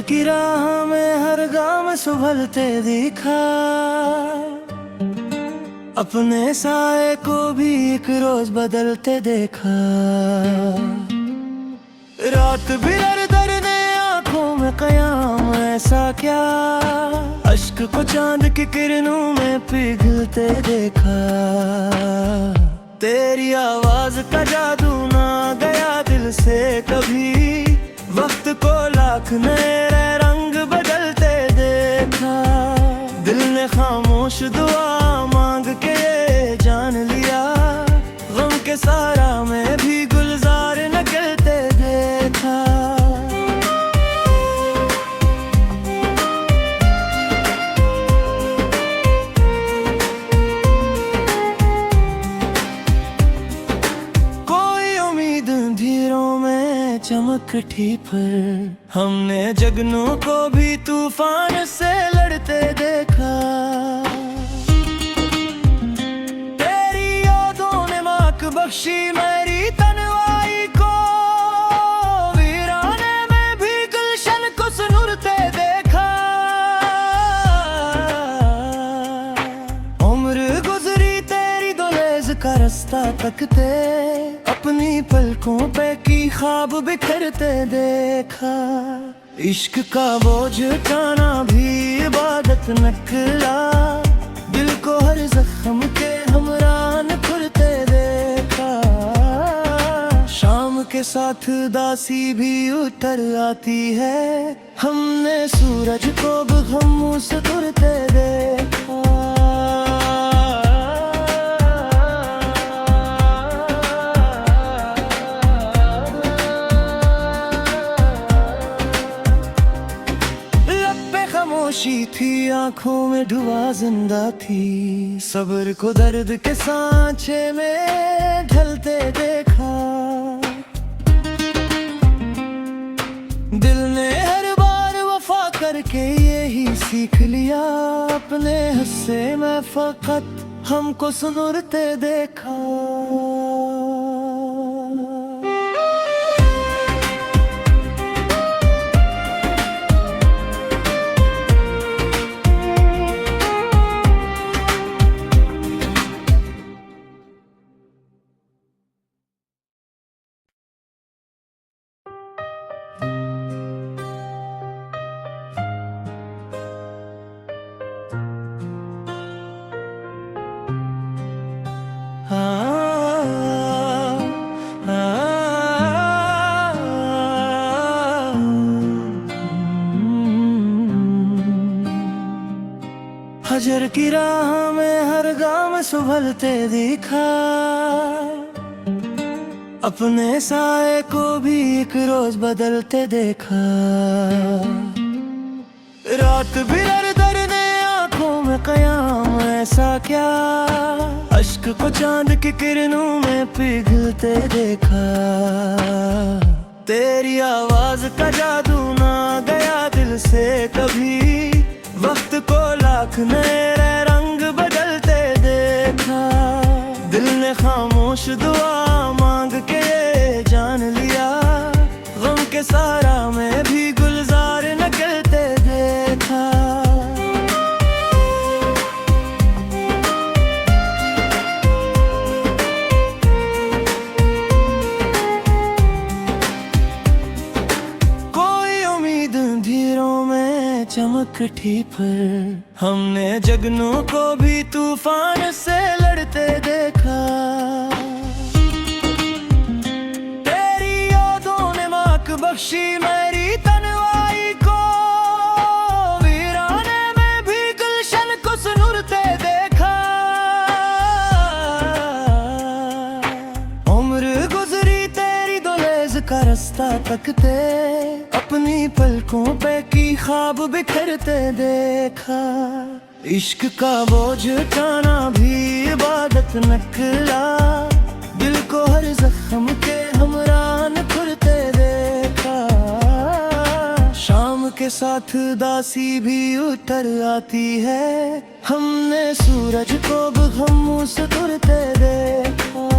की राह में हर गाँव संभलते दिखा, अपने साए को भी एक रोज बदलते देखा। रात भी दर ने आंखों में कयाम, ऐसा क्या अश्क को चांद की किरणों में पिघलते देखा। तेरी आवाज का जादू ना गया दिल से कभी, वक्त को लाख नए रंग बदलते देखा। दिल ने खामोश दुआ मांग के जान लिया, गम के सारा में भी गुलजार निकलते देखा। कोई उम्मीद अंधेरों में चमक उठी पर, हमने जगनों को भी तूफान से लड़ते देखा। तेरी यादों ने माक बख्शी मेरी तन्हाई को, वीराने में भी गुलशन को सुनूरते देखा। उम्र गुजरी तेरी दुलेज का रास्ता तकते, अपनी पलकों पे की ख्वाब बिखरते देखा। इश्क का बोझ उठाना भी इबादत निकला, दिल को हर जख्म के हमरान खुरते देखा। शाम के साथ दासी भी उतर आती है, हमने सूरज को गम से तुरते देखा। खामोशी थी आंखों में डूबा जिंदा थी, सब्र को दर्द के सांचे में ढलते देखा। दिल ने हर बार वफा करके यही सीख लिया, अपने हिस्से में फकत हमको सुनूरते देखा। हजर की राह में हर गाँव संभलते दिखा, अपने साए को भी एक रोज बदलते देखा। रात भी दर ने आंखों में कयाम, ऐसा क्या अश्क को चांद की किरणों में पिघलते देखा। तेरी आवाज का जादू ना गया दिल से कभी, वक्त को लाख नए रंग बदलते देखा। दिल ने खामोश दुआ मांग के जान लिया, गम के सारा में भी गुलजार निकलते देखा। कोई उम्मीद अंधेरों में चमक उठी पर, हमने जगनों को भी तूफान से लड़ते देखा। तेरी यादों ने माक बख्शी मेरी तन्हाई को, वीराने में भी गुलशन को सुनूरते देखा। उम्र गुजरी तेरी दुलेज का रास्ता तकते, अपनी पलकों पे की ख्वाब बिखरते देखा। इश्क का बोझ उठाना भी इबादत निकला, दिल को हर जख्म के हमरान खुरते देखा। शाम के साथ दासी भी उतर आती है, हमने सूरज को गम से तुरते देखा।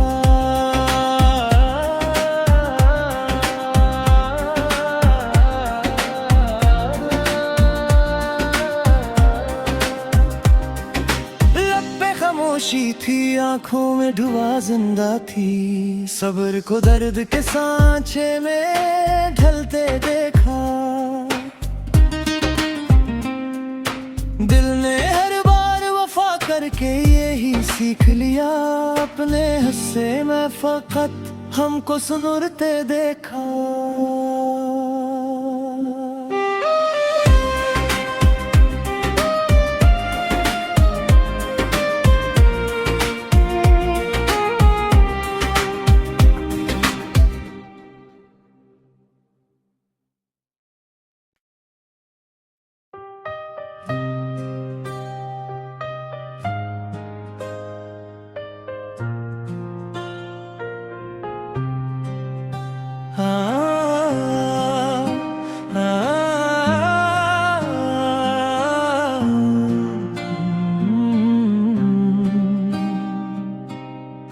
थी, आंखों में डूबा जिंदा थी। सब्र को दर्द के सांचे में ढलते देखा। दिल ने हर बार वफा करके यही सीख लिया, अपने हिस्से में फकत हमको सुनुरते देखा।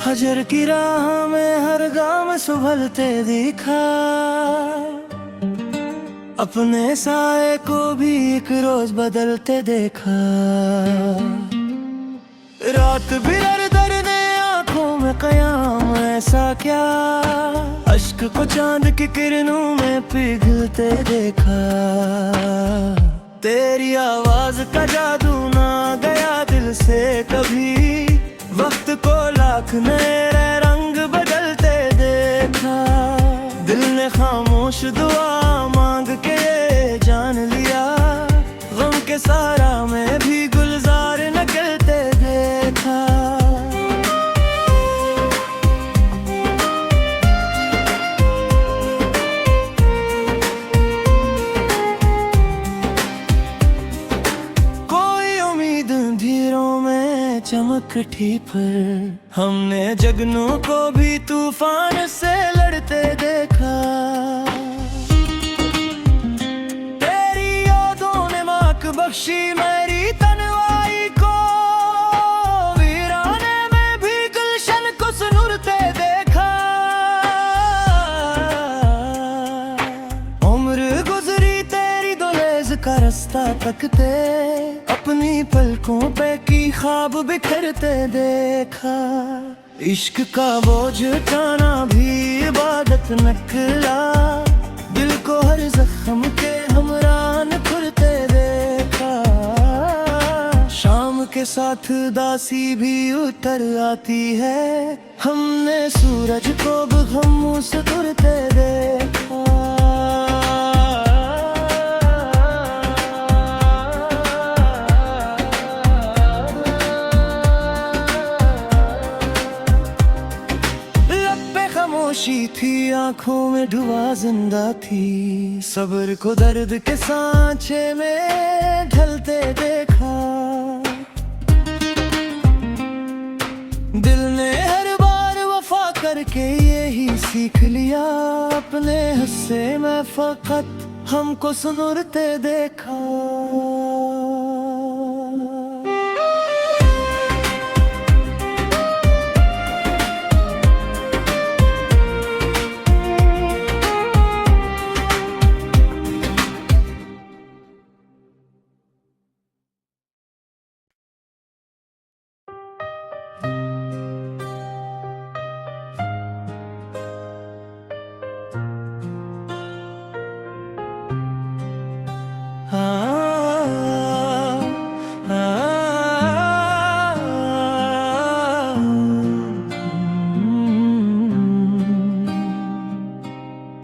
हजर की राह में हर गाँव सुभलते दिखा, अपने साए को भी एक रोज बदलते देखा। रात बिरर दरने आंखों में कयाम, ऐसा क्या अश्क को चांद की किरणों में पिघलते देखा। तेरी आवाज का जादू ना गया दिल से कभी, वक्त को लाख नए रंग बदलते देखा। दिल ने खामोश दुआ मांग के जान लिया, गम के सारा में भी गुलजार निकलते देखा। चमक उठी पर हमने जगनों को भी तूफान से लड़ते देखा। तेरी यादों ने माक बख्शी मेरी तन्वाई को, वीराने में भी गुलशन को सुनुरते देखा। उम्र गुजरी तेरी दुलेज का रास्ता तकते, अपनी पलकों पे की ख्वाब बिखरते देखा। इश्क का बोझ उठाना भी इबादत निकला, दिल को हर जख्म के हमरान खुलते देखा। शाम के साथ दासी भी उतर आती है, हमने सूरज को गम से तुरते देखा। खामोशी थी, आंखों में डूबा जिंदा थी। सब्र को दर्द के सांचे में ढलते देखा। दिल ने हर बार वफा करके यही सीख लिया, अपने हिस्से में फकत हमको सुनुरते देखा।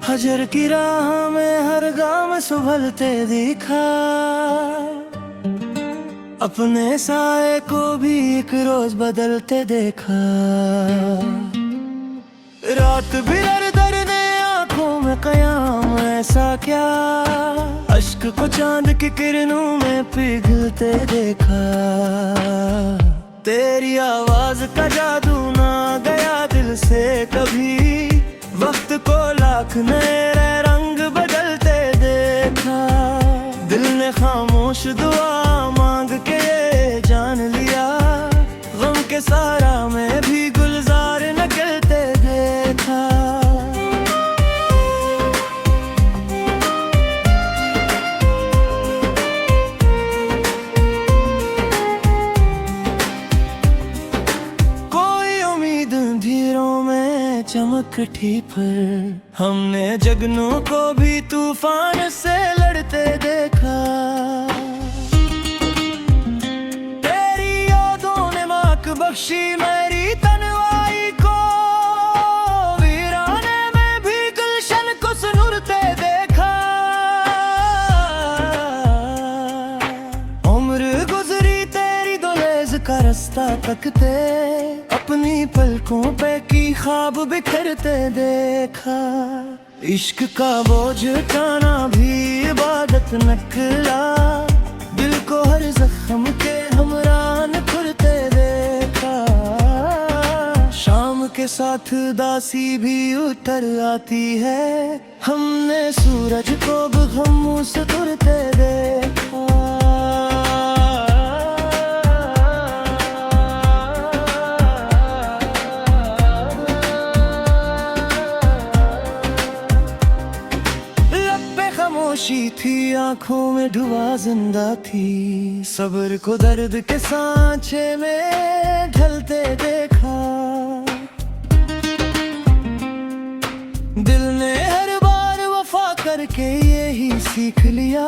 हजर की राह में हर गाँव सुभलते दिखा, अपने साए को भी एक रोज बदलते देखा। रात बिरर दरने आंखों में कयाम, ऐसा क्या अश्क को चांद की किरणों में पिघलते देखा। तेरी आवाज का जादू ना गया दिल से कभी, वक्त को लाख नए रंग बदलते देखा। दिल ने खामोश दुआ मांग के जान लिया, गम के सारा में भी गुलजार निकलते देखा। चमक उठी पर हमने जगनों को भी तूफान से लड़ते देखा। तेरी यादों ने माक बख्शी मेरी तन्हाई को, वीराने में भी गुलशन को सुनुरते देखा। उम्र गुजरी तेरी दुलेज का रास्ता तकते, अपनी पलकों पे की ख्वाब बिखरते देखा। इश्क का बोझ उठाना भी इबादत निकला, दिल को हर जख्म के हमरान खुरते देखा। शाम के साथ दासी भी उतर आती है, हमने सूरज को गम से तुरते देखा। खामोशी थी आंखों में डूबा जिंदा थी, सब्र को दर्द के सांचे में ढलते देखा। दिल ने हर बार वफा करके यही सीख लिया,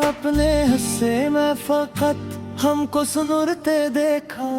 अपने हिस्से में फकत हमको सुनुरते देखा।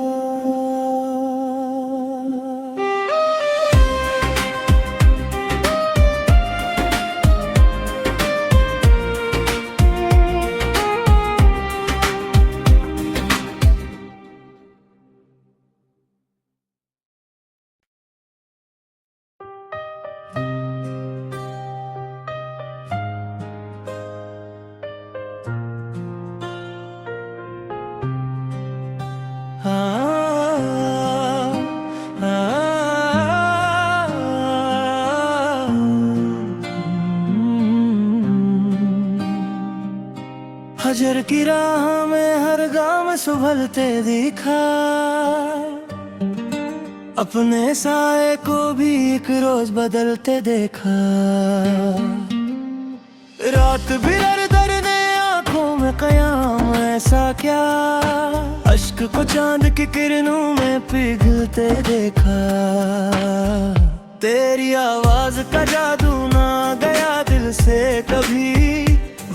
हजर की राह में हर गाम सुभलते देखा, अपने साए को भी एक रोज बदलते देखा। रात भी दर ने आंखों में कयाम ऐसा क्या, अश्क को चांद की किरणों में पिघलते देखा। तेरी आवाज का जादू ना गया दिल से कभी,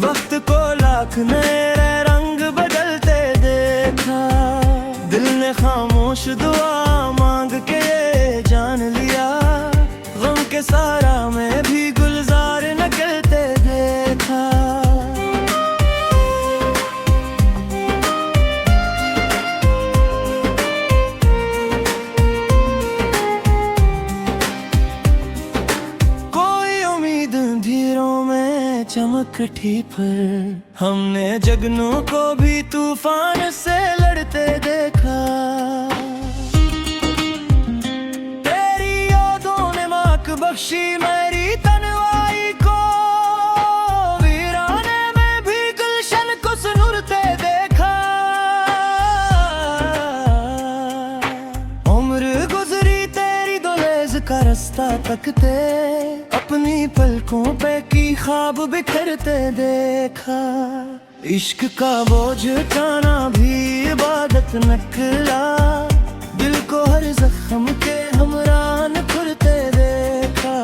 वक्त को लाख नए रंग बदलते देखा। दिल ने खामोश दुआ मांग के जान लिया, गम के सारा में भी गुलजार निकलते देखा। कोई उम्मीद अंधेरों में चमक उठी पर हमने जगनों को भी तूफान से लड़ते देखा। तेरी यादों ने माक बख्शी मेरी तन्हाई को, वीराने में भी गुलशन को सुनुरते देखा। उम्र गुजरी तेरी दुलेज का रास्ता तकते, अपनी पलकों पे की ख्वाब बिखरते देखा। इश्क का बोझ उठाना भी इबादत निकला, दिल को हर जख्म के हमरान खुरते देखा।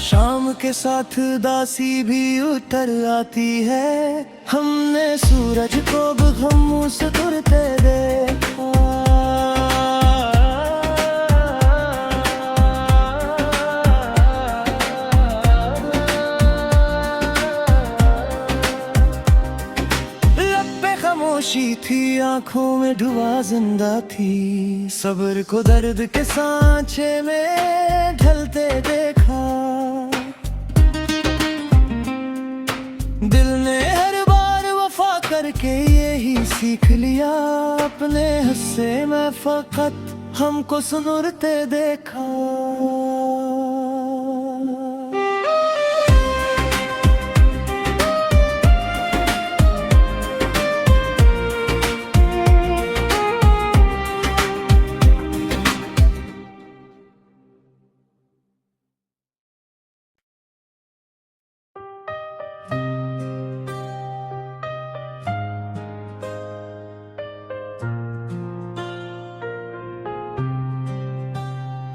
शाम के साथ दासी भी उतर आती है, हमने सूरज को गम से तुरते देखा। खामोशी थी आंखों में डूबा जिंदा थी, सब्र को दर्द के सांचे में ढलते देखा। दिल ने हर बार वफा करके यही सीख लिया, अपने हिस्से में फकत हमको सुनुरते देखा।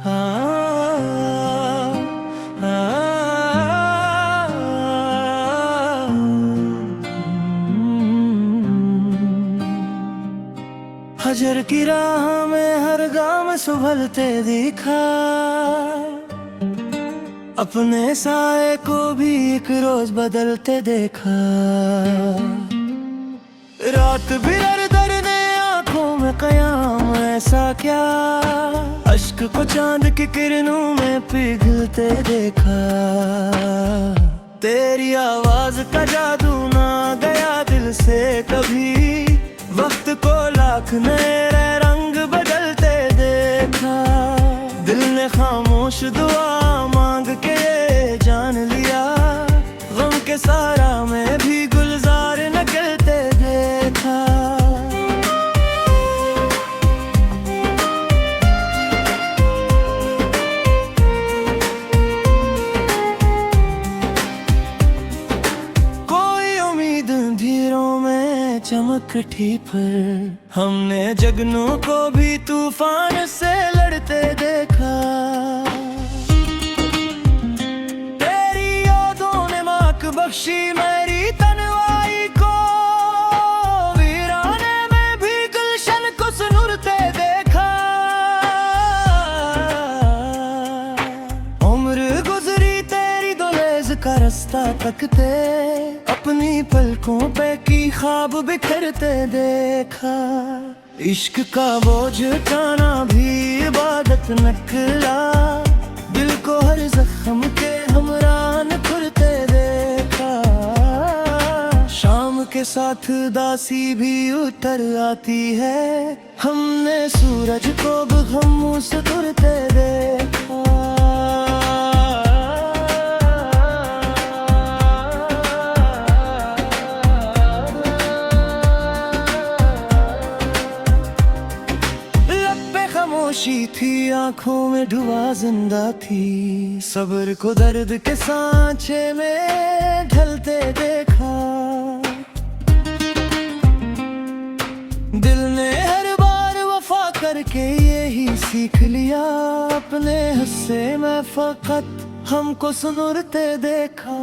हाँ हजर की राह में हर गाम संभलते दिखा, अपने साए को भी एक रोज बदलते देखा। रात बिरर दरने आंखों में कयाम ऐसा क्या, अश्क को चांद की किरणों में पिघलते देखा। तेरी आवाज का जादू ना गया दिल से कभी, वक्त को लाख नए रंग बदलते देखा। दिल ने खामोश दुआ मांग के जान लिया, गम के सारा में भी गुलजार निकलते देखा। कोई उम्मीद अंधेरों में चमक उठी पर, हमने जगनों को भी तूफान से लड़ते देखा। तेरी यादों ने माक बख्शी मेरी तन्वाई को, वीराने में भी गुलशन को सुनुरते देखा। उम्र गुजरी तेरी दुलेज का रास्ता तकते, अपनी पलकों पे की ख्वाब बिखरते देखा। इश्क का बोझ उठाना भी इबादत निकला, दिल को हर जख्म के हमरान खुरते देखा। शाम के साथ दासी भी उतर आती है, हमने सूरज को गम से तुरते देखा। खामोशी थी आंखों में डूबा जिंदा थी, सब्र को दर्द के सांचे में ढलते देखा। दिल ने हर बार वफा करके यही सीख लिया, अपने हिस्से में फकत हमको सुनुरते देखा।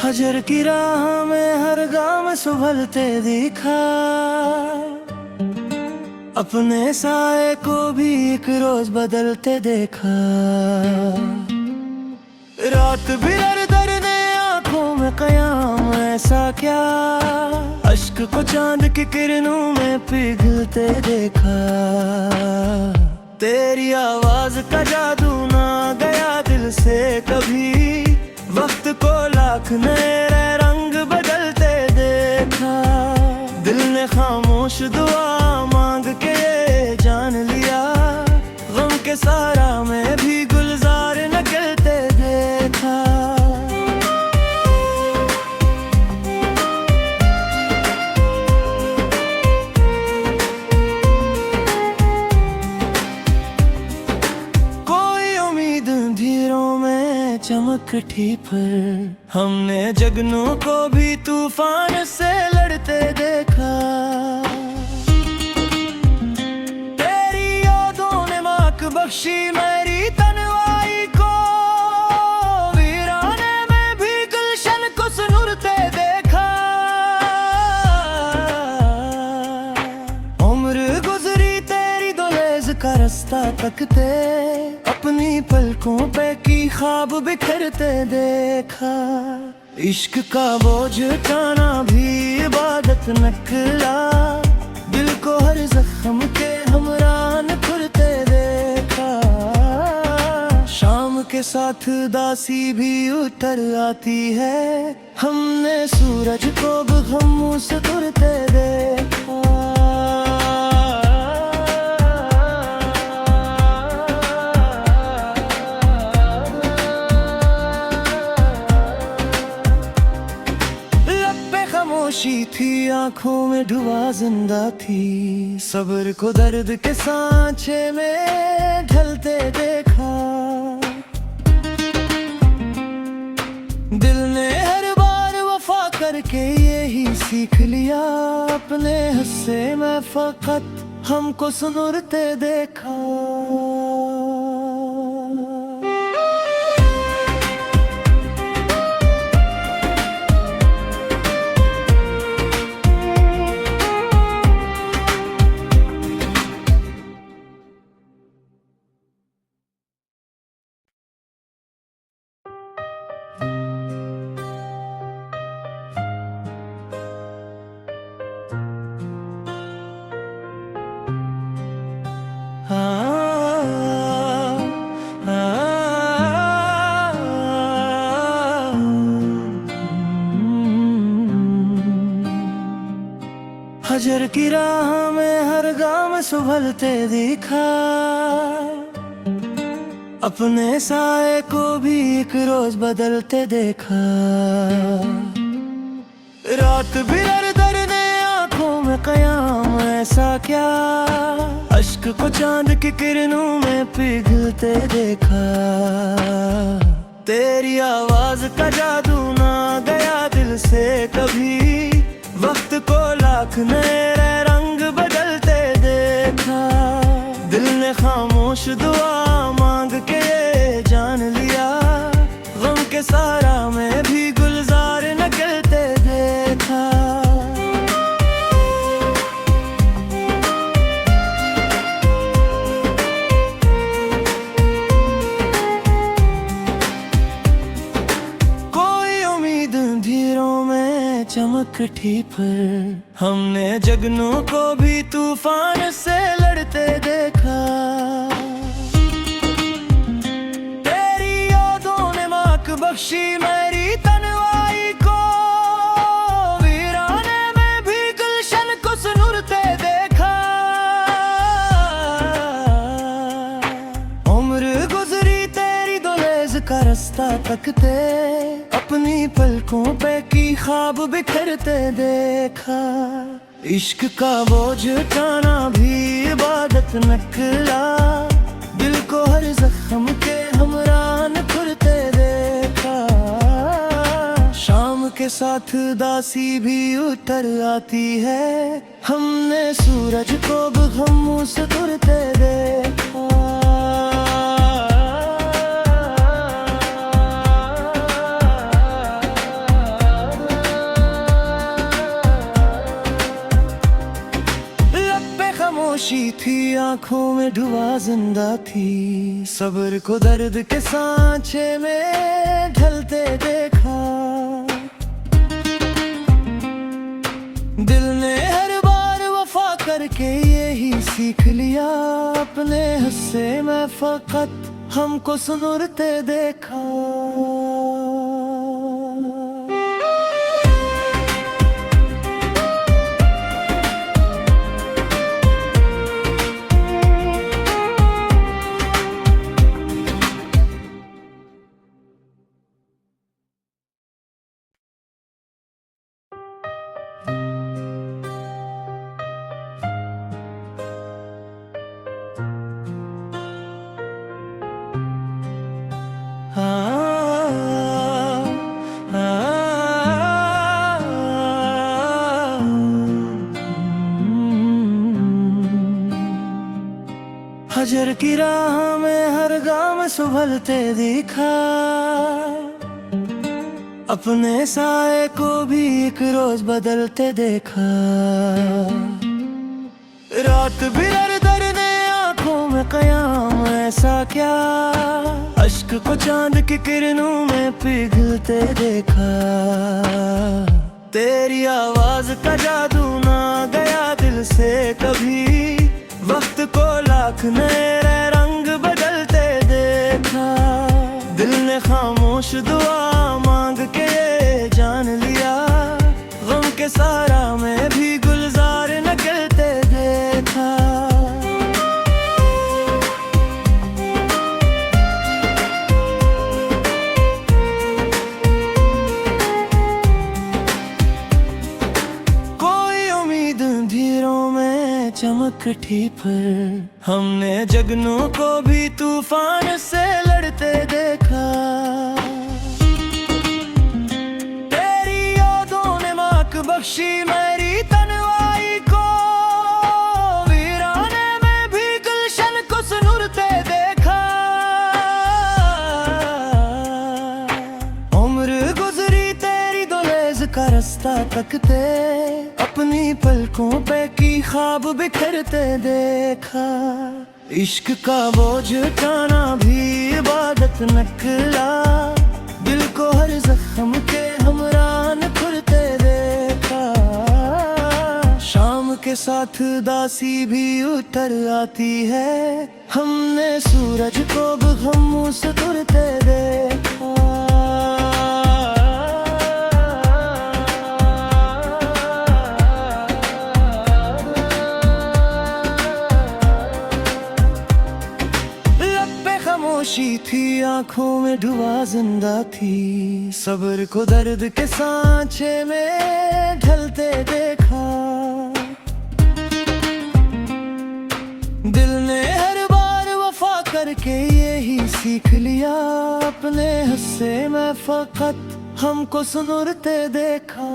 हजर की राह में हर गाम संभलते दिखा, अपने साए को भी एक रोज बदलते देखा। रात बिरर दरने आंखों में कयाम ऐसा क्या, अश्क को चांद की किरणों में पिघलते देखा। तेरी आवाज का जादू ना गया दिल से कभी, वक्त को लाख नए रंग बदलते देखा। दिल ने खामोश दुआ मांग के जान लिया, गम के सारा में भी गुलजार निकलते देखा। कोई उम्मीद अंधेरों में चमक उठी पर, हमने जगनों को भी तूफान से लड़ते देखा। तेरी यादों ने माक बख्शी मेरी तन्वाई को, वीराने में भी गुलशन को सुनुरते देखा। उम्र गुजरी तेरी दुलेज का रास्ता तकते, अपनी पलकों पे की ख्वाब बिखरते देखा। इश्क का बोझ उठाना भी इबादत निकला, दिल को हर जख्म के हमरान खुरते देखा। शाम के साथ दासी भी उतर आती है, हमने सूरज को गम से तुरते देखा। खामोशी थी, आंखों में डूबा जिंदा थी। सब्र को दर्द के सांचे में ढलते देखा। दिल ने हर बार वफा करके यही सीख लिया, अपने हिस्से में फकत हमको सुनुरते देखा। हजर की राह में हर गाम सुभलते दिखा। अपने साए को भी एक रोज बदलते देखा। रात बिरर दर ने आंखों में कयाम ऐसा क्या, अश्क को चांद की किरणों में पिघलते देखा। तेरी आवाज का जादू ना गया दिल से कभी, वक्त को लाख नए रंग बदलते देखा। दिल ने खामोश दुआ मांग के जान लिया, गम के सारा में भी गुलजार निकलते देखा। चमक उठी पर हमने जगनों को भी तूफान से लड़ते देखा। तेरी यादों ने माक बख्शी मेरी तन्वाई को, वीराने में भी गुलशन को सुनुरते देखा। उम्र गुजरी तेरी दुलेज का रास्ता तकते, अपनी पलकों पे की ख्वाब बिखरते देखा। इश्क का बोझ उठाना भी इबादत निकला, दिल को हर जख्म के हमरान खुरते देखा। शाम के साथ दासी भी उतर आती है, हमने सूरज को गमों से तुरते देखा। खामोशी थी, आंखों में डूबा जिंदा थी। सब्र को दर्द के सांचे में ढलते देखा। दिल ने हर बार वफा करके यही सीख लिया, अपने हिस्से में फकत हमको सुनुरते देखा। हजर की राह में हर गाम सुभलते दिखा। अपने साए को भी एक रोज बदलते देखा। रात बिरर दर ने आंखों में कयाम ऐसा क्या, अश्क को चांद की किरणों में पिघलते देखा। तेरी आवाज का जादू ना गया दिल से कभी, वक्त को लाख नए रंग बदलते देखा। दिल ने खामोश दुआ मांग के जान लिया, गम के सारा में भी गुलजार निकलते देखा। मकठी पर। हमने जगनू को भी तूफान से लड़ते देखा। तेरी यादों ने माक बख्शी मेरी तन्वाई को, वीराने में भी गुलशन को सुनुरते देखा। उम्र गुजरी तेरी दुलेज का रास्ता तकते, अपनी पलकों पे की ख्वाब बिखरते देखा। इश्क का बोझ उठाना भी इबादत निकला, दिल को हर जख्म के हमरान खुरते देखा। शाम के साथ दासी भी उतर आती है, हमने सूरज को गम से तुरते देखा। खामोशी थी, आंखों में डूबा जिंदा थी, सब्र को दर्द के सांचे में ढलते देखा। दिल ने हर बार वफा करके यही सीख लिया, अपने हिस्से में फकत हमको सुनुरते देखा।